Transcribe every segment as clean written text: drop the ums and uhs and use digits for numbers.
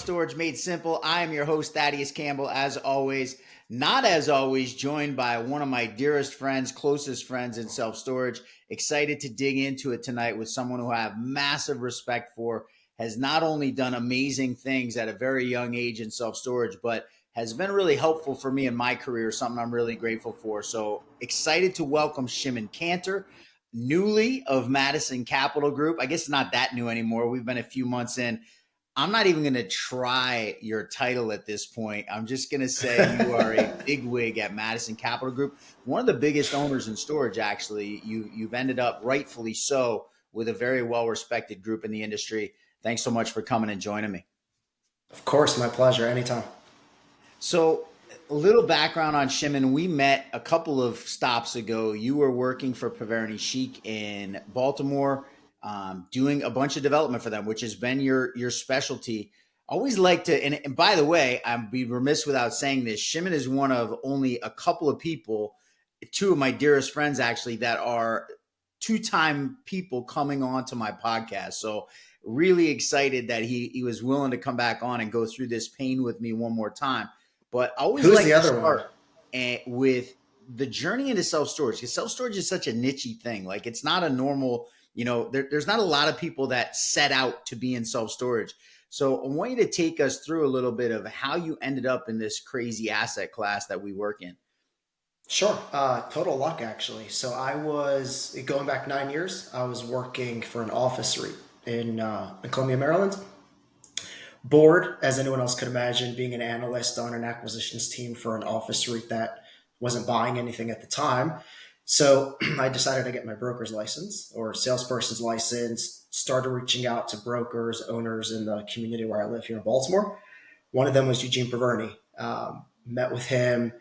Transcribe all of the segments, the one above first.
Self-Storage Made Simple. I am your host, Thaddeus Campbell, as always. Not as always, joined by one of my dearest friends, closest friends in self-storage. Excited to dig into it tonight with someone who I have massive respect for, has not only done amazing things at a very young age in self-storage, but has been really helpful for me in my career, something I'm really grateful for. So excited to welcome Shimon Kanter, newly of Madison Capital Group. I guess not that new anymore. We've been a few months in. I'm not even going to try your title at this point. I'm just going to say you are a bigwig at Madison Capital Group, one of the biggest owners in storage. Actually, you've ended up rightfully so with a very well-respected group in the industry. Thanks so much for coming and joining me. Of course, my pleasure. Anytime. So, a little background on Shimon. We met a couple of stops ago. You were working for Paverny Chic in Baltimore, doing a bunch of development for them, which has been your specialty. Always like to, and by the way, I'd be remiss without saying this. Shimon is one of only a couple of people, two of my dearest friends actually, that are two-time people coming on to my podcast. So really excited that he was willing to come back on and go through this pain with me one more time. But I always Who's like the to other one? start with the journey into self-storage, because self-storage is such a niche thing. Like, it's not a normal, there's not a lot of people that set out to be in self-storage. So I want you to take us through a little bit of how you ended up in this crazy asset class that we work in. Sure. Total luck, actually. So I was going back 9 years. I was working for an office REIT in Columbia, Maryland. Bored, as anyone else could imagine, being an analyst on an acquisitions team for an office REIT that wasn't buying anything at the time. So I decided to get my broker's license or salesperson's license, started reaching out to brokers, owners in the community where I live here in Baltimore. One of them was Eugene Paverny. Met with him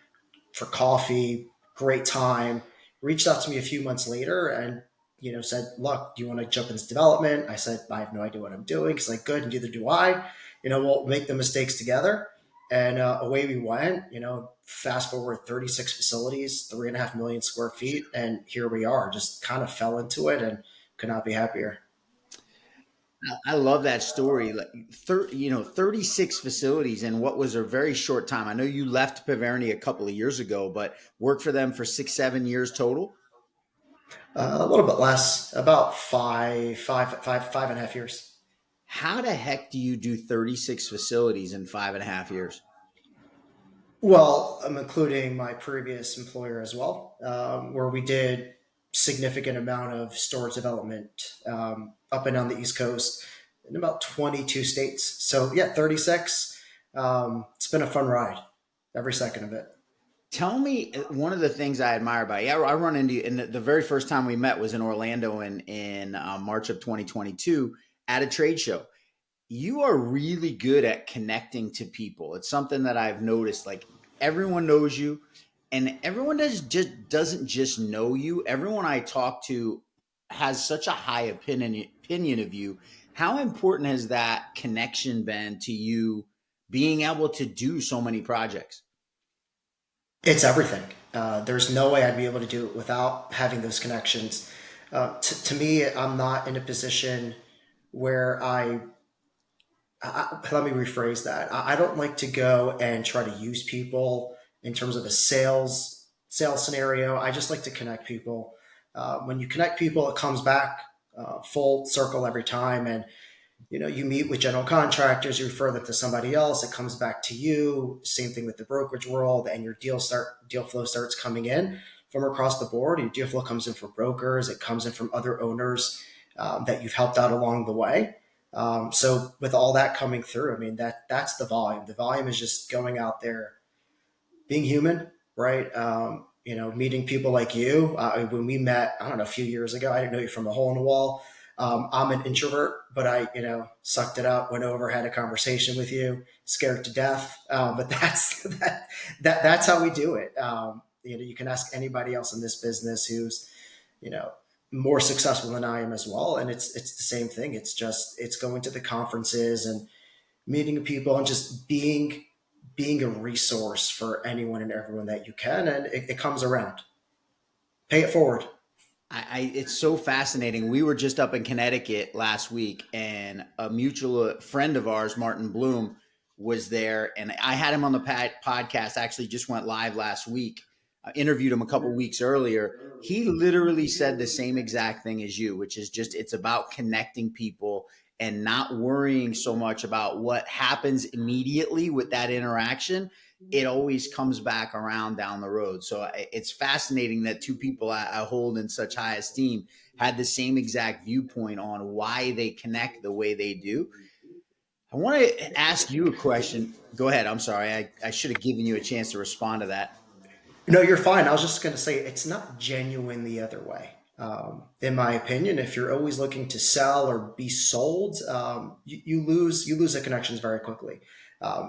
for coffee, great time. Reached out to me a few months later and said, "Look, do you want to jump into development?" I said, "I have no idea what I'm doing." He's like, "Good, neither do I. We'll make the mistakes together." And away we went. Fast forward 36 facilities, 3.5 million square feet, and here we are. Just kind of fell into it and could not be happier. I love that story. Like, 36 facilities in what was a very short time. I know you left Paverny a couple of years ago, but worked for them for 6, 7 years total. A little bit less, about 5.5 years. How the heck do you do 36 facilities in 5.5 years? Well, I'm including my previous employer as well, where we did significant amount of storage development up and down the East Coast in about 22 states. So yeah, 36. It's been a fun ride, every second of it. Tell me one of the things I admire about you. I run into you, and the very first time we met was in Orlando in March of 2022 at a trade show. You are really good at connecting to people. It's something that I've noticed. Like, everyone knows you, and everyone doesn't just know you. Everyone I talk to has such a high opinion of you. How important has that connection been to you being able to do so many projects? It's everything. There's no way I'd be able to do it without having those connections. To me, I'm not in a position where let me rephrase that. I don't like to go and try to use people in terms of a sales scenario. I just like to connect people. When you connect people, it comes back full circle every time. And you meet with general contractors, you refer them to somebody else, it comes back to you. Same thing with the brokerage world, and your deal flow starts coming in from across the board. Your deal flow comes in from brokers, it comes in from other owners that you've helped out along the way. So with all that coming through, I mean that's the volume. The volume is just going out there, being human, right? Meeting people like you. When we met, I don't know, a few years ago, I didn't know you from a hole in the wall. I'm an introvert, but I, sucked it up, went over, had a conversation with you, scared to death. But that's that's how we do it. You can ask anybody else in this business who's, you know, more successful than I am as well, and it's the same thing. It's going to the conferences and meeting people and just being a resource for anyone and everyone that you can, and it comes around. Pay it forward. It's so fascinating. We were just up in Connecticut last week, and a mutual friend of ours, Martin Bloom, was there, and I had him on the podcast. Actually, just went live last week. I interviewed him a couple weeks earlier. He literally said the same exact thing as you, which is just it's about connecting people and not worrying so much about what happens immediately with that interaction. It always comes back around down the road. So it's fascinating that two people I hold in such high esteem had the same exact viewpoint on why they connect the way they do. I want to ask you a question. Go ahead. I'm sorry. I should have given you a chance to respond to that. No, you're fine. I was just going to say it's not genuine the other way. In my opinion, if you're always looking to sell or be sold, you lose the connections very quickly.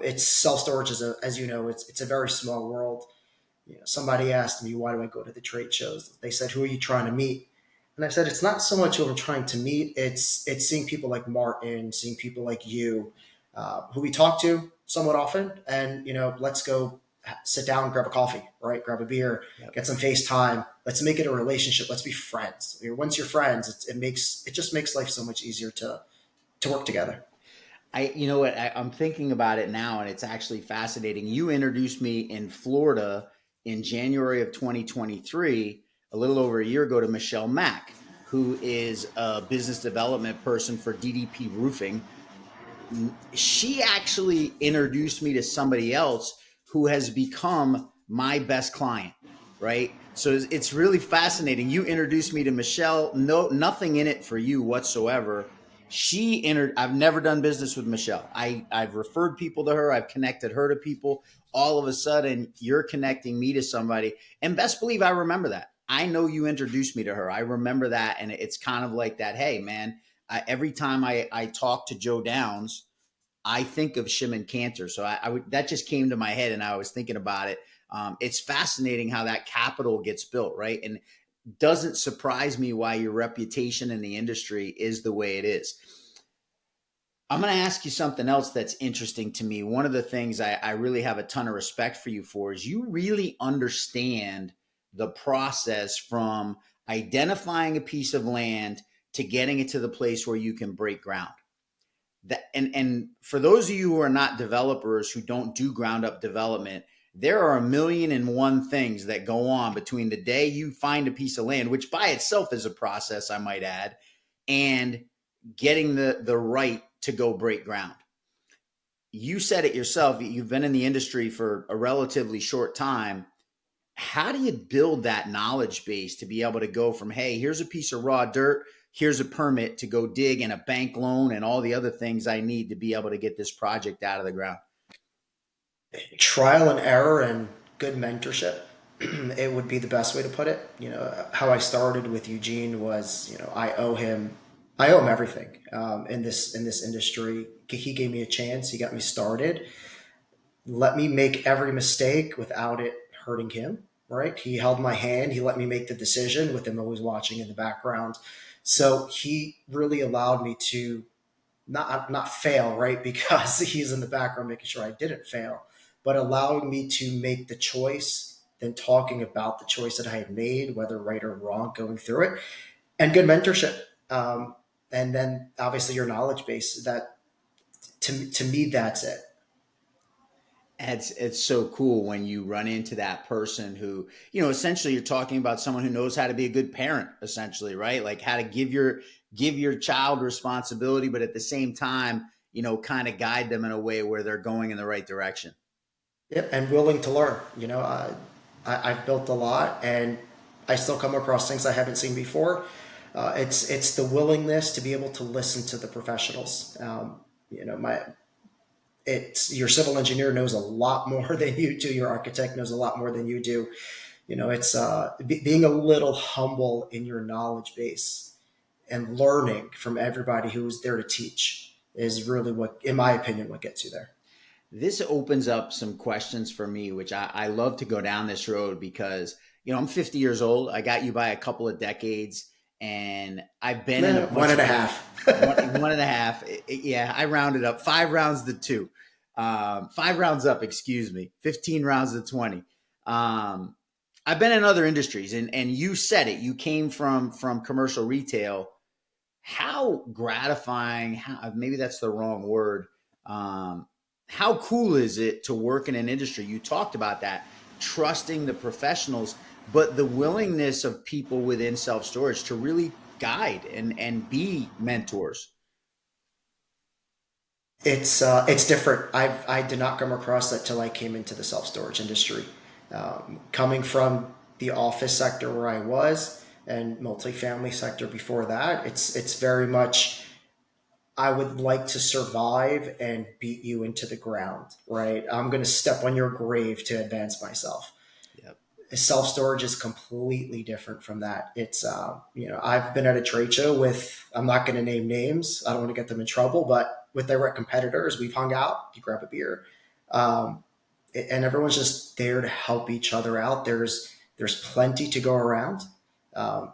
It's self storage is as you know, it's a very small world. You know, somebody asked me, why do I go to the trade shows? They said, who are you trying to meet? And I said, it's not so much who I'm trying to meet. It's seeing people like Martin, seeing people like you, who we talk to somewhat often, and let's go sit down, grab a coffee, right? Grab a beer, Yep. get some FaceTime. Let's make it a relationship. Let's be friends. Once you're friends, it just makes life so much easier to work together. You know what? I'm thinking about it now, and it's actually fascinating. You introduced me in Florida in January of 2023, a little over a year ago, to Michelle Mack, who is a business development person for DDP Roofing. She actually introduced me to somebody else who has become my best client, right? So it's really fascinating. You introduced me to Michelle. No, nothing in it for you whatsoever. I've never done business with Michelle. I've referred people to her. I've connected her to people. All of a sudden, you're connecting me to somebody. And best believe I remember that. I know you introduced me to her. I remember that. And it's kind of like that. Hey, man, every time I talk to Joe Downs, I think of Shimon Kanter. So that just came to my head and I was thinking about it. It's fascinating how that capital gets built, right? And doesn't surprise me why your reputation in the industry is the way it is. I'm going to ask you something else that's interesting to me. One of the things I really have a ton of respect for you for is you really understand the process from identifying a piece of land to getting it to the place where you can break ground. And for those of you who are not developers who don't do ground up development, there are a million and one things that go on between the day you find a piece of land, which by itself is a process, I might add, and getting the right to go break ground. You said it yourself. You've been in the industry for a relatively short time. How do you build that knowledge base to be able to go from, hey, here's a piece of raw dirt, here's a permit to go dig and a bank loan and all the other things I need to be able to get this project out of the ground? Trial and error and good mentorship. It would be the best way to put it. How I started with Eugene was, I owe him everything in this industry. He gave me a chance. He got me started. Let me make every mistake without it hurting him. Right? He held my hand. He let me make the decision with him always watching in the background. So he really allowed me to not fail, right? Because he's in the background making sure I didn't fail, but allowing me to make the choice, then talking about the choice that I had made, whether right or wrong, going through it, and good mentorship. And then obviously your knowledge base. That to me, that's it. It's so cool when you run into that person who, essentially you're talking about someone who knows how to be a good parent, essentially, right? Like how to give your child responsibility, but at the same time, kind of guide them in a way where they're going in the right direction. Yep, and willing to learn. I've built a lot, and I still come across things I haven't seen before. It's the willingness to be able to listen to the professionals. My it's your civil engineer knows a lot more than you do. Your architect knows a lot more than you do. It's being a little humble in your knowledge base and learning from everybody who's there to teach is really what, in my opinion, what gets you there. This opens up some questions for me, which I love to go down this road because, I'm 50 years old. I got you by a couple of decades and I've been in a One bunch and of a different, half. one and a half. Yeah, I rounded up 5 rounds to two, 5 rounds up, excuse me, 15 rounds to 20. Um, I've been in other industries and you said it, you came from commercial retail. How gratifying, maybe that's the wrong word. Um, how cool is it to work in an industry? You talked about that, trusting the professionals, but the willingness of people within self storage to really guide and be mentors. It's different. I did not come across that till I came into the self storage industry. Coming from the office sector where I was and multifamily sector before that, it's very much I would like to survive and beat you into the ground, right? I'm going to step on your grave to advance myself. Yep. Self storage is completely different from that. I've been at a trade show with, I'm not going to name names, I don't want to get them in trouble, but with direct competitors, we've hung out, you grab a beer, um, and everyone's just there to help each other out. There's plenty to go around.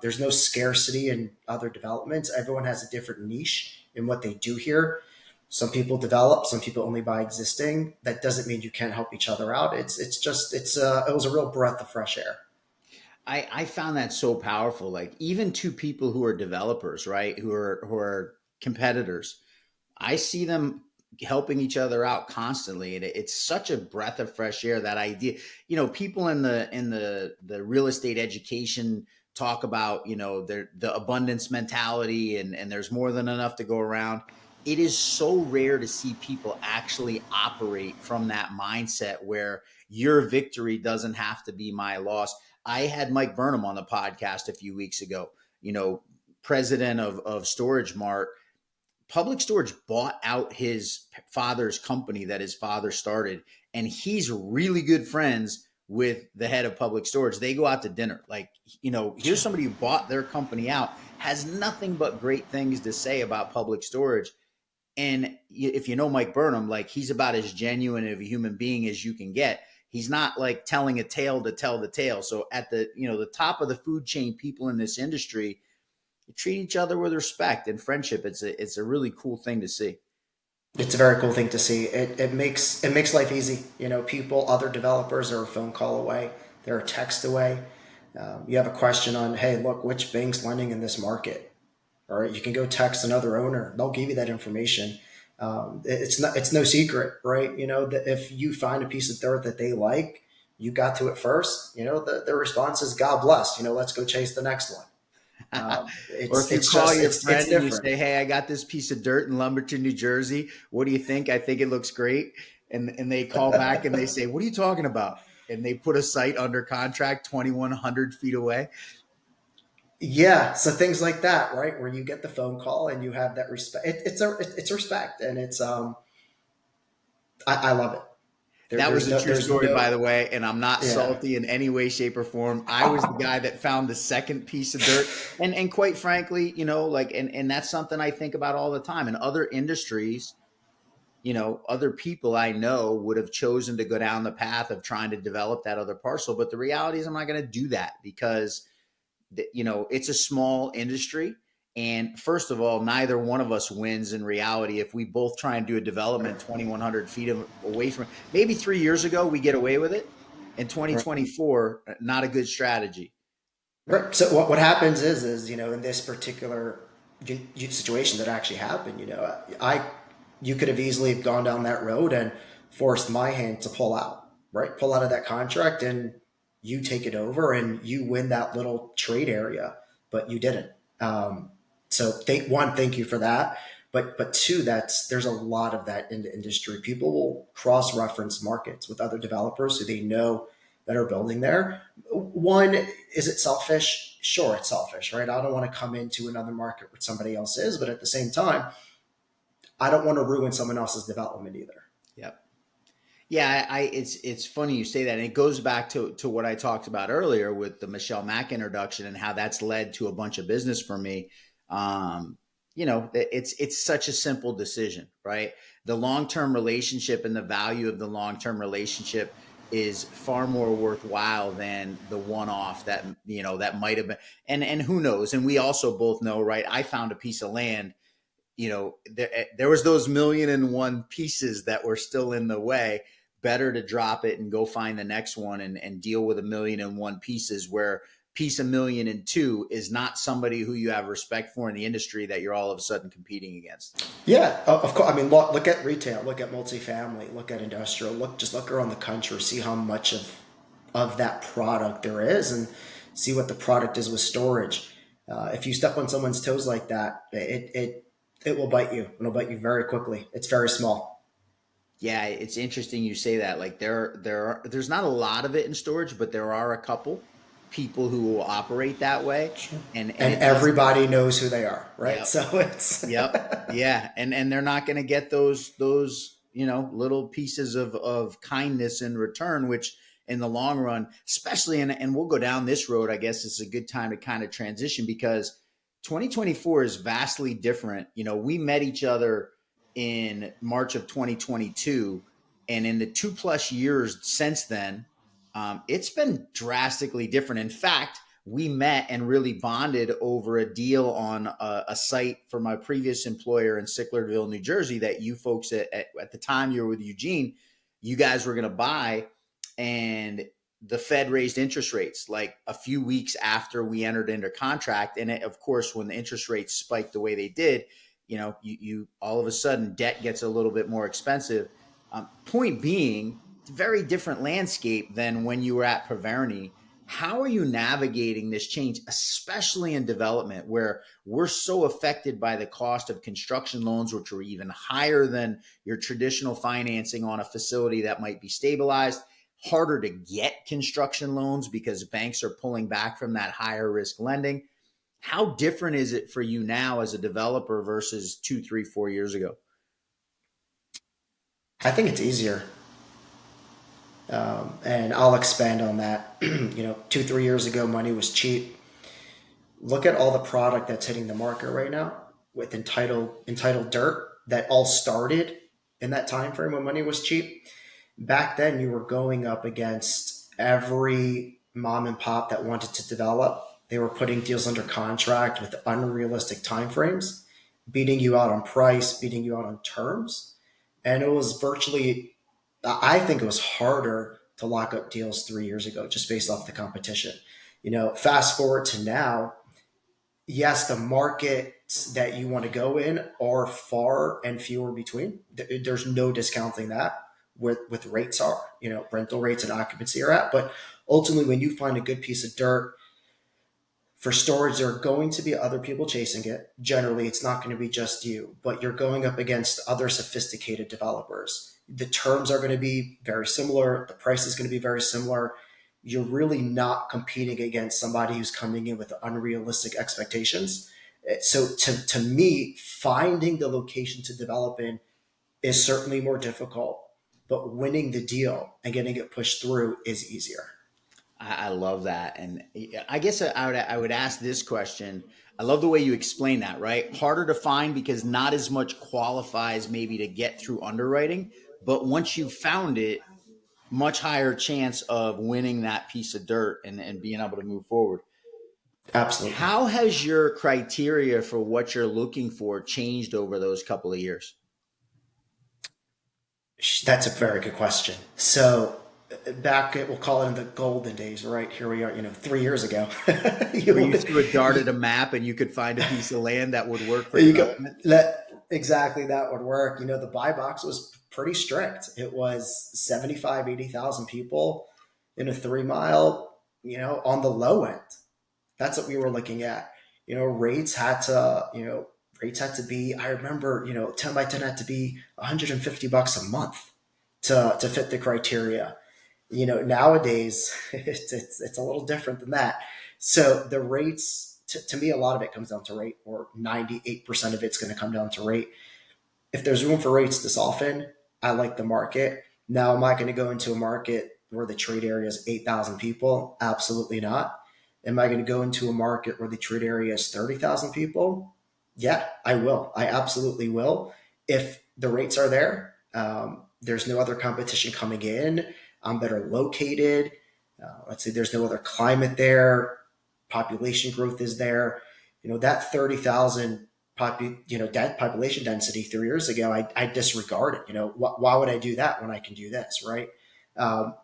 There's no scarcity in other developments. Everyone has a different niche in what they do here. Some people develop, some people only buy existing. That doesn't mean you can't help each other out. It was a real breath of fresh air. I found that so powerful. Like even two people who are developers, right? Who are competitors, I see them helping each other out constantly, and it's such a breath of fresh air. That idea, people in the real estate education talk about the abundance mentality, and there's more than enough to go around. It is so rare to see people actually operate from that mindset where your victory doesn't have to be my loss. I had Mike Burnham on the podcast a few weeks ago, president of Storage Mart. Public Storage bought out his father's company that his father started, and he's really good friends with the head of Public Storage. They go out to dinner. Like, here's somebody who bought their company out, has nothing but great things to say about Public Storage. And if you know Mike Burnham, like he's about as genuine of a human being as you can get. He's not like telling a tale to tell the tale. So at the top of the food chain, people in this industry, you treat each other with respect and friendship. It's a really cool thing to see. It's a very cool thing to see. It makes life easy. People, other developers are a phone call away. They're a text away. You have a question on, hey, look, which bank's lending in this market? All right, you can go text another owner. They'll give you that information. It's no secret, right? That if you find a piece of dirt that they like, you got to it first. The response is God bless. Let's go chase the next one. Or It's if you it's call just your it's friend and you different. say, "Hey, I got this piece of dirt in Lumberton, New Jersey. What do you think? I think it looks great." And they call back and they say, "What are you talking about?" And they put a site under contract 2,100 feet away. Yeah, so things like that, right? Where you get the phone call and you have that respect. It's respect, and I love it. That was a true There's story, by no the way, and I'm not yeah. salty in any way, shape, or form. I was the guy that found the second piece of dirt, and quite frankly, like, and that's something I think about all the time. In other industries, other people I know would have chosen to go down the path of trying to develop that other parcel, but the reality is, I'm not going to do that because it's a small industry. And first of all, neither one of us wins in reality if we both try and do a development 2,100 feet away from it. Maybe 3 years ago, we get away with it. In Right. 2024, not a good strategy. Right. So what happens is in this particular situation that actually happened, I you could have easily gone down that road and forced my hand to pull out, right? Pull out of that contract, and you take it over and you win that little trade area, but you didn't. Um, so thank you for that. But two, there's a lot of that in the industry. People will cross reference markets with other developers who they know that are building there. One, is it selfish? Sure, it's selfish, right? I don't want to come into another market where somebody else is, but at the same time, I don't want to ruin someone else's development either. Yep. Yeah, it's funny you say that, and it goes back to what I talked about earlier with the Michelle Mack introduction and how that's led to a bunch of business for me. Um, it's such a simple decision, right? The long term relationship and the value of the long term relationship is far more worthwhile than the one off that might have been. And who knows? And we also both know, right? I found a piece of land, there was those million and one pieces that were still in the way. Better to drop it and go find the next one and deal with a million and one pieces where piece a million in two is not somebody who you have respect for in the industry that you're all of a sudden competing against. Yeah, of course. I mean, look at retail, look at multifamily, look at industrial, look around the country, see how much of that product there is, and see what the product is with storage. If you step on someone's toes like that, it will bite you. It'll bite you very quickly. It's very small. Yeah, it's interesting you say that. Like there's not a lot of it in storage, but there are a couple people who will operate that way, Sure. and And it does. everybody knows who they are, right? Yep. So it's Yep. Yeah. And they're not going to get those, little pieces of kindness in return, which in the long run, especially and we'll go down this road, I guess it's a good time to kind of transition because 2024 is vastly different. We met each other in March of 2022, and in the 2+ years since then, it's been drastically different. In fact, we met and really bonded over a deal on a site for my previous employer in Sicklerville, New Jersey, that you folks at the time you were with Eugene, you guys were going to buy. And the Fed raised interest rates like a few weeks after we entered into contract. And of course, when the interest rates spiked the way they did, you all of a sudden debt gets a little bit more expensive. Point being, it's a very different landscape than when you were at Paverny. How are you navigating this change, especially in development where we're so affected by the cost of construction loans, which are even higher than your traditional financing on a facility that might be stabilized, harder to get construction loans because banks are pulling back from that higher risk lending? How different is it for you now as a developer versus 2, 3, 4 years ago? I think it's easier. And I'll expand on that. 2, 3 years ago, money was cheap. Look at all the product that's hitting the market right now with entitled dirt that all started in that time frame when money was cheap. Back then, you were going up against every mom and pop that wanted to develop. They were putting deals under contract with unrealistic timeframes, beating you out on price, beating you out on terms. And it was virtually, I think it was harder to lock up deals 3 years ago just based off the competition. Fast forward to now, yes, the markets that you want to go in are far and fewer between. There's no discounting that with rates are, rental rates and occupancy are at. But ultimately, when you find a good piece of dirt for storage, there are going to be other people chasing it. Generally, it's not going to be just you, but you're going up against other sophisticated developers. The terms are going to be very similar. The price is going to be very similar. You're really not competing against somebody who's coming in with unrealistic expectations. So to me, finding the location to develop in is certainly more difficult, but winning the deal and getting it pushed through is easier. I love that. And I guess I would ask this question. I love the way you explain that, right? Harder to find because not as much qualifies maybe to get through underwriting. But once you've found it, much higher chance of winning that piece of dirt and being able to move forward. Absolutely. How has your criteria for what you're looking for changed over those couple of years? That's a very good question. So back at, we'll call it in the golden days, right? Here we are, 3 years ago. Where you you, threw a dart at you, a map and you could find a piece of land that would work for you go, development? exactly that would work. The buy box was pretty strict. It was 75, 80,000 people in a 3 mile, on the low end. That's what we were looking at. Rates had to be, I remember, 10 by 10 had to be $150 a month to fit the criteria. Nowadays it's a little different than that. So the rates, to me, a lot of it comes down to rate, or 98% of it's going to come down to rate. If there's room for rates to soften, I like the market. Now, am I going to go into a market where the trade area is 8,000 people? Absolutely not. Am I going to go into a market where the trade area is 30,000 people? Yeah, I will. I absolutely will. If the rates are there, there's no other competition coming in. I'm better located. Let's say there's no other climate there. Population growth is there. That 30,000 population density 3 years ago, I disregarded. Why would I do that when I can do this, right? Um,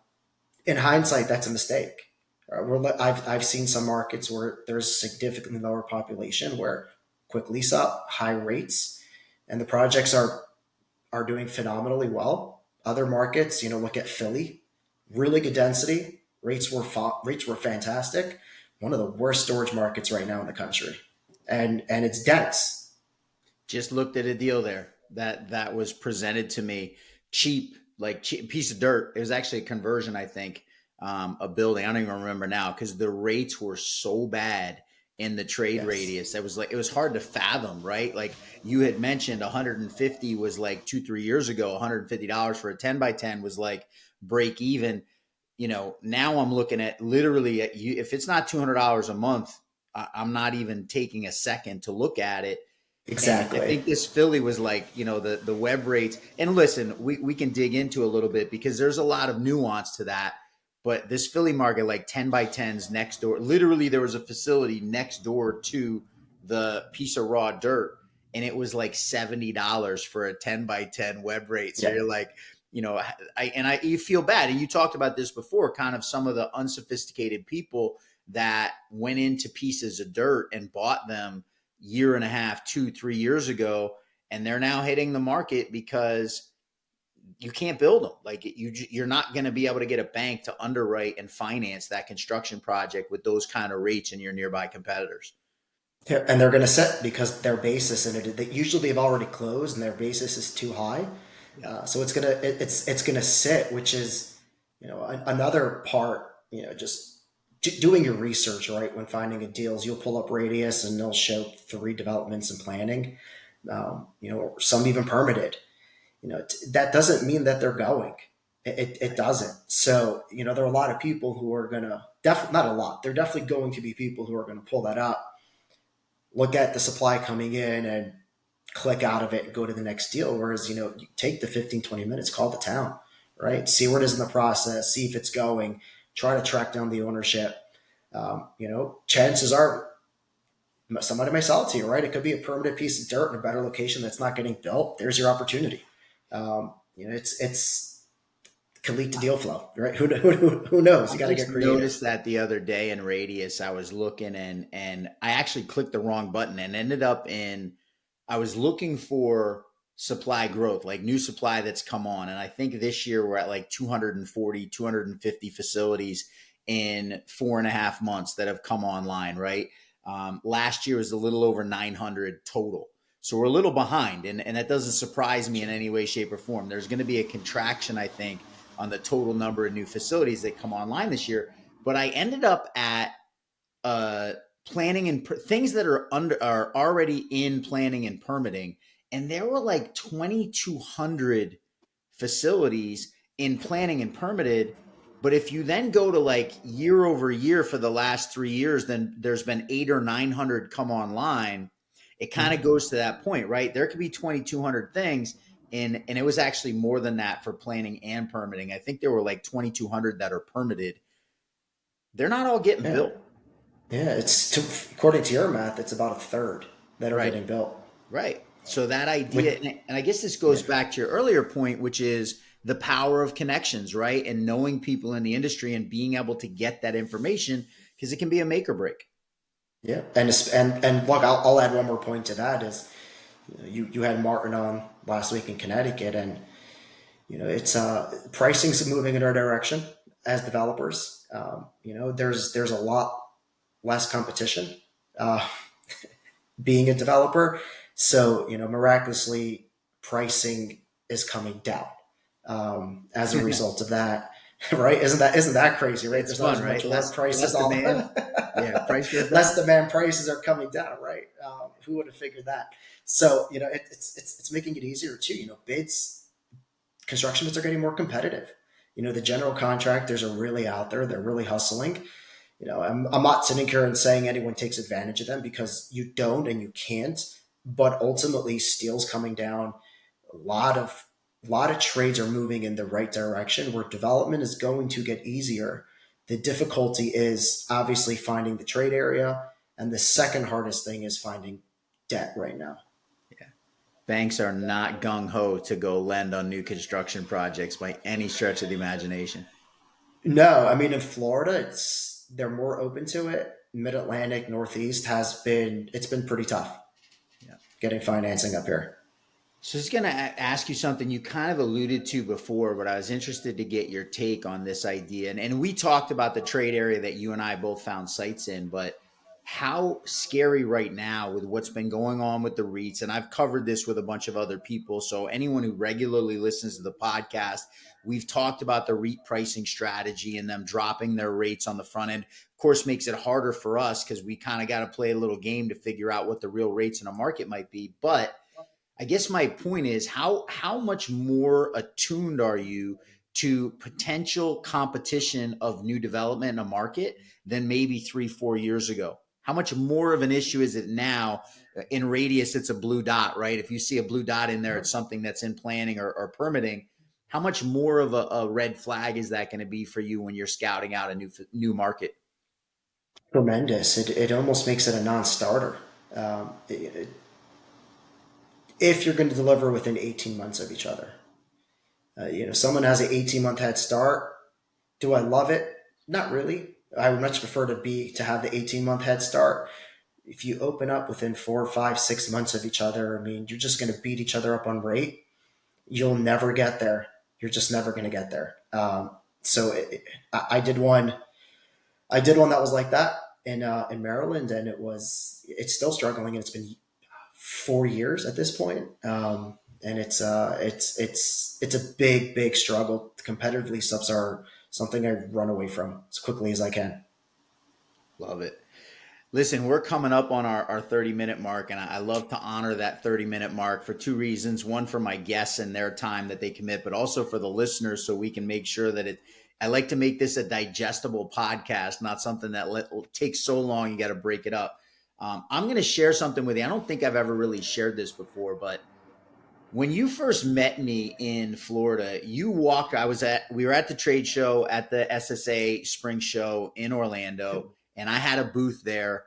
in hindsight, that's a mistake. I've seen some markets where there's significantly lower population, where quick lease up, high rates, and the projects are doing phenomenally well. Other markets, look at Philly, really good density, rates were fantastic. One of the worst storage markets right now in the country, and it's dense. Just looked at a deal there that was presented to me, cheap, like cheap piece of dirt. It was actually a conversion, I think, a building. I don't even remember now because the rates were so bad in the trade Yes, radius. That was like it was hard to fathom, right? Like you had mentioned, 150 was like 2 3 years ago. $150 for a 10 by 10 was like break even. Now I'm looking at literally at you. If it's not $200 a month, I'm not even taking a second to look at it. And I exactly. think this Philly was like, the web rates. And listen, we can dig into a little bit because there's a lot of nuance to that. But this Philly market, like 10 by 10s next door, literally there was a facility next door to the piece of raw dirt. And it was like $70 for a 10 by 10 web rate. So Yeah, you're like, you feel bad. And you talked about this before, kind of some of the unsophisticated people that went into pieces of dirt and bought them year and a half, 2 3 years ago, and they're now hitting the market because you can't build them. Like you're not going to be able to get a bank to underwrite and finance that construction project with those kind of rates in your nearby competitors. yeah, and they're going to set because their basis in it. They usually they've already closed, and their basis is too high. Yep. So it's gonna sit, which is another part. Just doing your research, right? When finding a deals, you'll pull up Radius and they'll show 3 developments in planning. Some even permitted. That doesn't mean that they're going. It Right. doesn't. So there are a lot of people who are gonna not a lot. They're definitely going to be people who are going to pull that up, look at the supply coming in, and click out of it and go to the next deal. Whereas, you take the 15, 20 minutes, call the town, right? See where it is in the process, see if it's going, try to track down the ownership. Chances are somebody may sell it to you, right? It could be a permanent piece of dirt in a better location that's not getting built. There's your opportunity. It's can lead to deal flow, right? Who knows? I You got to just get creative. noticed that the other day in Radius, I was looking and I actually clicked the wrong button and ended up in I was looking for supply growth, like new supply that's come on. And I think this year we're at like 240, 250 facilities in 4.5 months that have come online, right? Last year was a little over 900 total. So we're a little behind, and that doesn't surprise me in any way, shape, or form. There's going to be a contraction, I think, on the total number of new facilities that come online this year. But I ended up at uh, planning and things that are already in planning and permitting, and there were like 2,200 facilities in planning and permitted. But if you then go to like year over year for the last 3 years, then there's been 8 or 900 come online. It kind of Mhm. goes to that point, right? There could be 2,200 things, and it was actually more than that for planning and permitting. I think there were like 2,200 that are permitted. They're not all getting Yeah, built, yeah. According to your math, it's about a third that are right? getting built. Right. So that idea, With and I guess this Yeah, goes back to your earlier point, which is the power of connections, right? And knowing people in the industry and being able to get that information because it can be a make or break. yeah, and look, I'll add one more point to that is you had Martin on last week in Connecticut, and it's pricing's moving in our direction as developers. There's a lot less competition uh, being a developer, so miraculously pricing is coming down as a result of that. Right? Isn't that crazy? Right? It's There's not fun, as much right? work. Less Prices all demand. Yeah, price goes less down. demand. Prices are coming down. Right? Who would have figured that? So it's making it easier too. Bids construction bids are getting more competitive. The general contractors are really out there. They're really hustling. I'm not sitting here and saying anyone takes advantage of them, because you don't and you can't. But ultimately, steel's coming down. A lot of trades are moving in the right direction, where development is going to get easier. The difficulty is obviously finding the trade area, and the second hardest thing is finding debt right now. Yeah. Banks are not gung ho to go lend on new construction projects by any stretch of the imagination. No, I mean in Florida, it's they're more open to it. Mid Atlantic, Northeast it's been pretty tough Yeah. getting financing up here. So I was going to ask you something you kind of alluded to before, but I was interested to get your take on this idea. And we talked about the trade area that you and I both found sites in, but how scary right now with what's been going on with the REITs. And I've covered this with a bunch of other people. So anyone who regularly listens to the podcast, we've talked about the REIT pricing strategy and them dropping their rates on the front end. Of course, makes it harder for us because we kind of got to play a little game to figure out what the real rates in a market might be. But I guess my point is how much more attuned are you to potential competition of new development in a market than maybe 3-4 years ago? How much more of an issue is it now? In radius, it's a blue dot, right? If you see a blue dot in there, it's something that's in planning or permitting. How much more of a red flag is that going to be for you when you're scouting out a new market? Tremendous. It almost makes it a non-starter. If you're going to deliver within 18 months of each other, someone has an 18-month head start. Do I love it? Not really. I would much prefer to have the 18-month head start. If you open up within 4, 5, 6 months of each other, I mean, you're just going to beat each other up on rate. You'll never get there. You're just never going to get there. I did one. I did one that was like that in Maryland, and it's still struggling, and it's been 4 years at this point. And it's a big struggle. Competitively, subs are something I run away from as quickly as I can. Love it. Listen, we're coming up on our 30-minute mark, and I love to honor that 30-minute mark for two reasons. One, for my guests and their time that they commit, but also for the listeners so we can make sure that I like to make this a digestible podcast, not something that takes so long you got to break it up. I'm going to share something with you. I don't think I've ever really shared this before, but when you first met me in Florida, we were at the trade show at the SSA Spring Show in Orlando, and I had a booth there.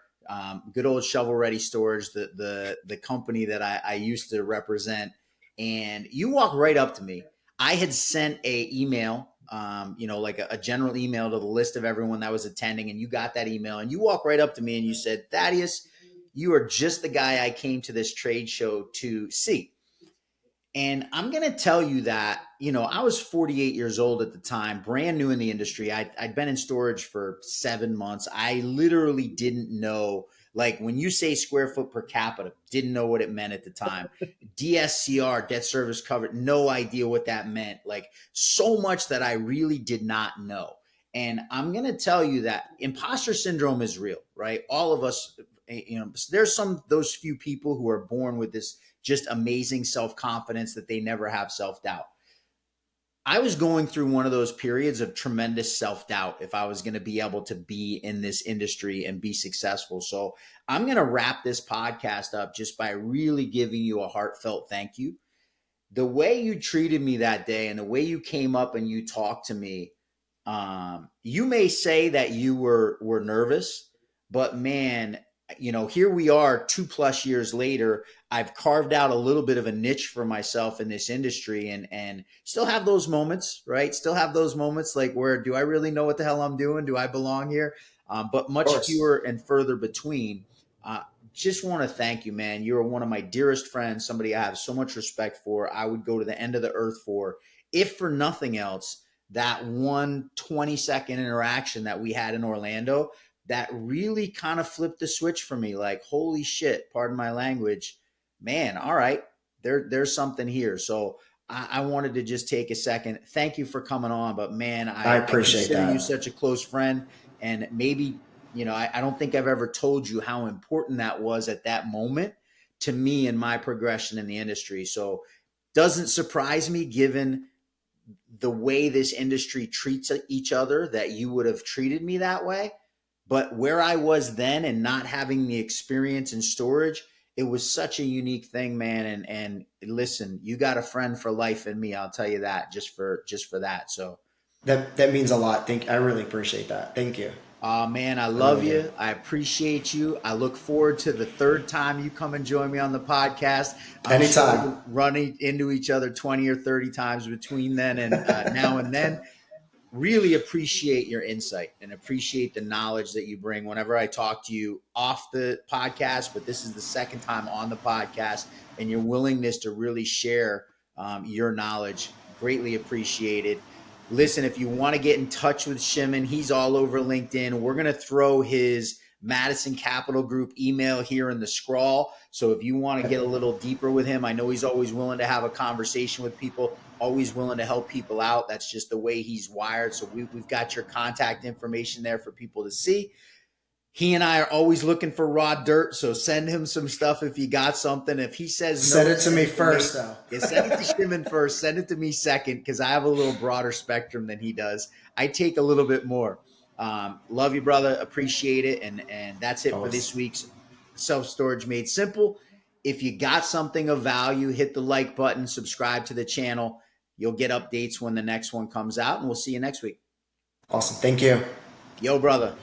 Good old Shovel Ready Storage, the company that I used to represent. And you walked right up to me. I had sent a email, like a general email to the list of everyone that was attending, and you got that email, and you walked right up to me and you said, "Thaddeus, you are just the guy I came to this trade show to see." And I'm going to tell you that, I was 48 years old at the time, brand new in the industry. I'd been in storage for 7 months. I literally didn't know, like when you say square foot per capita, didn't know what it meant at the time. DSCR, debt service covered, no idea what that meant. Like so much that I really did not know. And I'm going to tell you that imposter syndrome is real, right? All of us, there's those few people who are born with this just amazing self-confidence that they never have self-doubt. I was going through one of those periods of tremendous self-doubt if I was going to be able to be in this industry and be successful. So I'm going to wrap this podcast up just by really giving you a heartfelt thank you. The way you treated me that day and the way you came up and you talked to me, you may say that you were nervous, but man, here we are 2+ years later. I've carved out a little bit of a niche for myself in this industry, and still have those moments, right? Still have those moments like where do I really know what the hell I'm doing? Do I belong here? But Of much course. fewer and further between. Just want to thank you, man. You're one of my dearest friends, somebody I have so much respect for. I would go to the end of the earth for, if for nothing else, that one 20-second interaction that we had in Orlando that really kind of flipped the switch for me. Like, holy shit, pardon my language, man. All right, there's something here. So I wanted to just take a second. Thank you for coming on, but man, I I appreciate consider you that. such a close friend, and maybe I don't think I've ever told you how important that was at that moment to me in my progression in the industry. So doesn't surprise me given the way this industry treats each other that you would have treated me that way. But where I was then and not having the experience in storage, it was such a unique thing, man. And listen, you got a friend for life in me. I'll tell you that just for that. So, That means a lot. I really appreciate that. Thank you. man, I I love really do. you. I appreciate you. I look forward to the third time you come and join me on the podcast. I'm sure Anytime. we're running into each other 20 or 30 times between then and now and then. really appreciate your insight and appreciate the knowledge that you bring whenever I talk to you off the podcast. But this is the second time on the podcast, and your willingness to really share your knowledge, greatly appreciated. Listen, if you want to get in touch with Shimon, he's all over LinkedIn. We're going to throw his Madison Capital Group email here in the scroll. So if you want to get a little deeper with him, I know he's always willing to have a conversation with people, always willing to help people out. That's just the way he's wired. So we've got your contact information there for people to see. He and I are always looking for raw dirt, so send him some stuff if you got something. If he says no, Send it to me first, though. yeah, send it to Shimon first. Send it to me second, because I have a little broader spectrum than he does. I take a little bit more. Love you, brother. Appreciate it, and that's it for this Always. week's Self Storage Made Simple. If you got something of value, hit the like button, subscribe to the channel. You'll get updates when the next one comes out, and we'll see you next week. Awesome. Thank you. Yo, brother.